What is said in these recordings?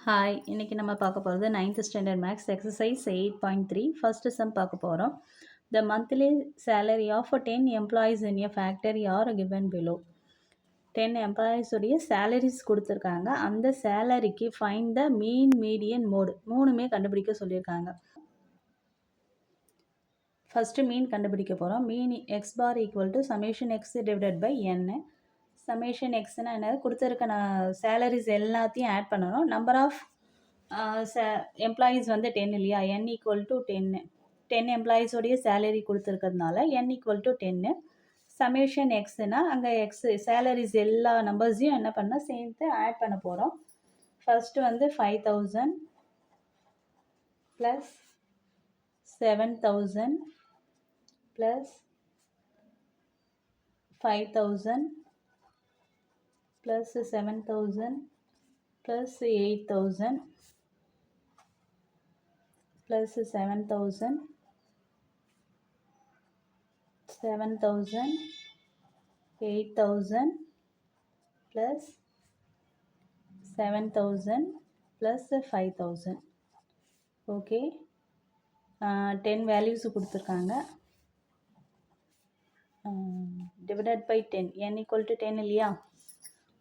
Hi, இன்னைக்கு நம்ம பார்க்க போகிறது 9th standard maths exercise 8.3 first sum பார்க்க போகிறோம். The monthly salary of 10 employees in a factory are given below. 10 எம்ப்ளாயீஸுடைய சேலரிஸ் கொடுத்துருக்காங்க. அந்த சேலரிக்கு find the mean median mode மூணுமே கண்டுபிடிக்க சொல்லியிருக்காங்க. ஃபஸ்ட்டு மீன் கண்டுபிடிக்க போகிறோம். Mean x bar equal to summation x divided by n. Summation எக்ஸ்னா என்னது, கொடுத்துருக்க சேலரிஸ் எல்லாத்தையும் ஆட் பண்ணணும். நம்பர் ஆஃப் எம்ப்ளாயீஸ் வந்து 10 இல்லையா, n ஈக்குவல் டு 10 எம்ப்ளாயீஸோடைய சேலரி கொடுத்துருக்கிறதுனால n ஈக்குவல் டு 10. சமேஷன் எக்ஸ்னா அங்கே எக்ஸ் சேலரிஸ் எல்லா நம்பர்ஸையும் என்ன பண்ணால் சேர்த்து ஆட் பண்ண போகிறோம். ஃபர்ஸ்ட் வந்து 5000 plus 7000 plus 5000 plus 7000 plus 8000 plus 7000 8000 plus 7000 plus 5000. Okay, 10 values கொடுத்துருக்காங்க. Divided by 10, n equal to 10 இல்லையா.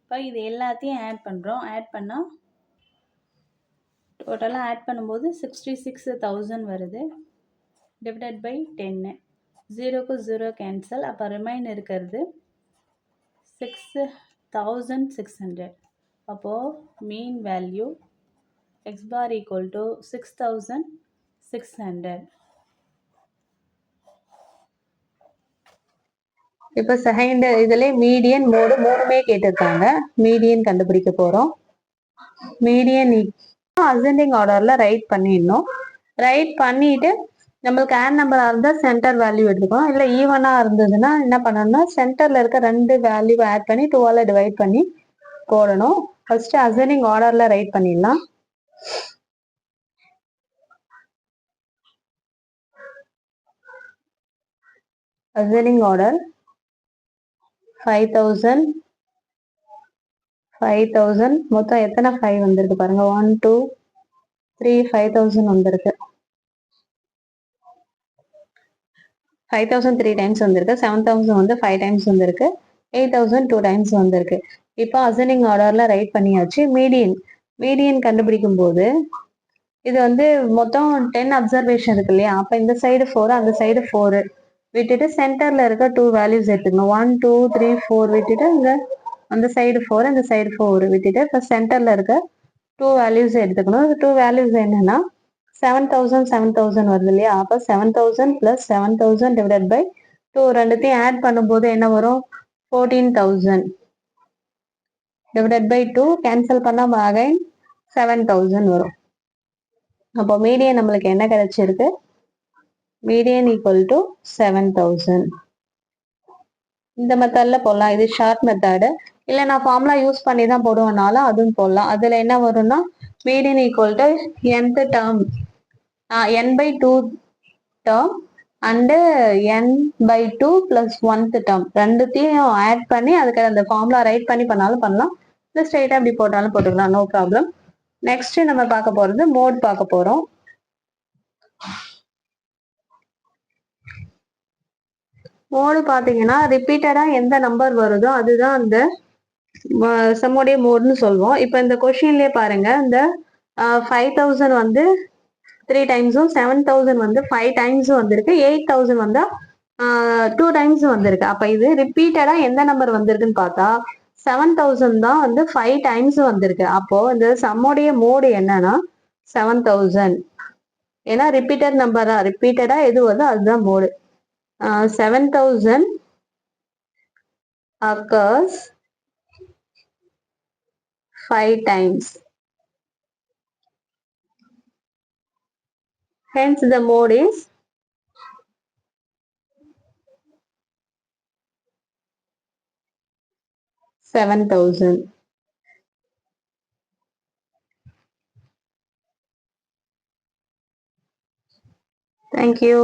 இப்போ இது எல்லாத்தையும் ஆட் பண்ணுறோம். ஆட் பண்ணால் டோட்டலாக ஆட் பண்ணும்போது 66,000 வருது. டிவைடட் பை 10, 0க்கு 0 கேன்சல். அப்போ ரிமைன் இருக்கிறது 6600. அப்போது mean value X bar equal to 6600. இப்போ செகண்ட் இதுல மீடியன் மோடு மூணுமே கேட்டிருக்காங்க. மீடியன் கண்டுபிடிக்க போறோம். மீடியன் அசெண்டிங் ஆர்டர்ல ரைட் பண்ணிடணும். ரைட் பண்ணிட்டு நம்மளுக்கு ஆட் நம்பரா இருந்தா சென்டர் வேல்யூ எடுத்துக்கணும். இல்லை ஈவனா இருந்ததுன்னா என்ன பண்ணணும்னா சென்டர்ல இருக்க ரெண்டு வேல்யூ ஆட் பண்ணி 2ஆல டிவைட் பண்ணி போடணும். ஃபர்ஸ்ட் அசெண்டிங் ஆர்டர்ல ரைட் பண்ணிடலாம். அசெண்டிங் ஆர்டர் 5000 மொத்தம் எத்தனை 5 வந்திருக்கு பாருங்க. 1 2 3 5000 வந்திருக்கு. 5000 3 டைம்ஸ் வந்திருக்கு. 7000 வந்து 5 டைம்ஸ் வந்திருக்கு. 8000 2 டைம்ஸ் வந்திருக்கு. இப்போ அசெண்டிங் ஆர்டர்ல ரைட் பண்ணியாச்சு. மீடியன் கண்டுபிடிக்கும் போது இது வந்து மொத்தம் 10 அப்சர்வேஷன் இருக்கு இல்லையா. அப்ப இந்த சைடு 4 அந்த சைடு 4 விட்டுட்டு சென்டர்ல இருக்க 2 வேல்யூஸ் எடுத்துக்கணும். 1 2 3 4 விட்டுட்டு இங்க அந்த சைடு 4 இந்த சைடு 4 விட்டுட்டு இப்போ சென்டர்ல இருக்க 2 வேல்யூஸ் எடுத்துக்கணும். 2 வேல்யூஸ் என்னன்னா 7000 வருது இல்லையா. அப்போ 7000 பிளஸ் 7000 டிவைடட் பை 2 ரெண்டுத்தையும் ஆட் பண்ணும்போது என்ன வரும், 14000 டிவைடட் பை 2 கேன்சல் பண்ணா அகைன் 7000 வரும். அப்போ மீடியன் நம்மளுக்கு என்ன கிடைச்சிருக்கு, மீடியன் ஈக்குவல் டு 7000. இந்த மெத்தட்ல போடலாம். இது ஷார்ட் மெத்தடு. இல்லை நான் ஃபார்முலா யூஸ் பண்ணி தான் போடுவேனாலும் அதுவும் போடலாம். அதுல என்ன வரும்னா median equal to nth term n by 2 term and n by 2 plus 1th term ரெண்டுத்தையும் ஆட் பண்ணி அதுக்கு அந்த ஃபார்முலா ரைட் பண்ணி பண்ணாலும் பண்ணலாம். இல்லை ஸ்ட்ரெயிட்டா அப்படி போட்டாலும் போட்டுக்கலாம், நோ ப்ராப்ளம். நெக்ஸ்ட் நம்ம பார்க்க போறது மோட் பார்க்க போறோம். மோடு பாத்தீங்கன்னா ரிப்பீட்டடா எந்த நம்பர் வருதோ அதுதான் அந்த சம்முடைய மோட்னு சொல்லுவோம். இப்போ இந்த கொஸ்டின்லயே பாருங்க, இந்த 5000 வந்து 3 டைம்ஸும் 7000 வந்து 5 டைம்ஸும் வந்திருக்கு. 8000 வந்தா 2 டைம்ஸ் வந்திருக்கு. அப்ப இது ரிப்பீட்டடா எந்த நம்பர் வந்திருக்குன்னு பார்த்தா 7000 தான் வந்து 5 டைம்ஸ் வந்திருக்கு. அப்போ இந்த சம்முடைய மோடு என்னன்னா 7000. ஏன்னா ரிப்பீட்டட் நம்பரா, ரிப்பீட்டடா எது வருதோ அதுதான் mode. 7000 occurs 5 times. Hence the mode is 7000. Thank you.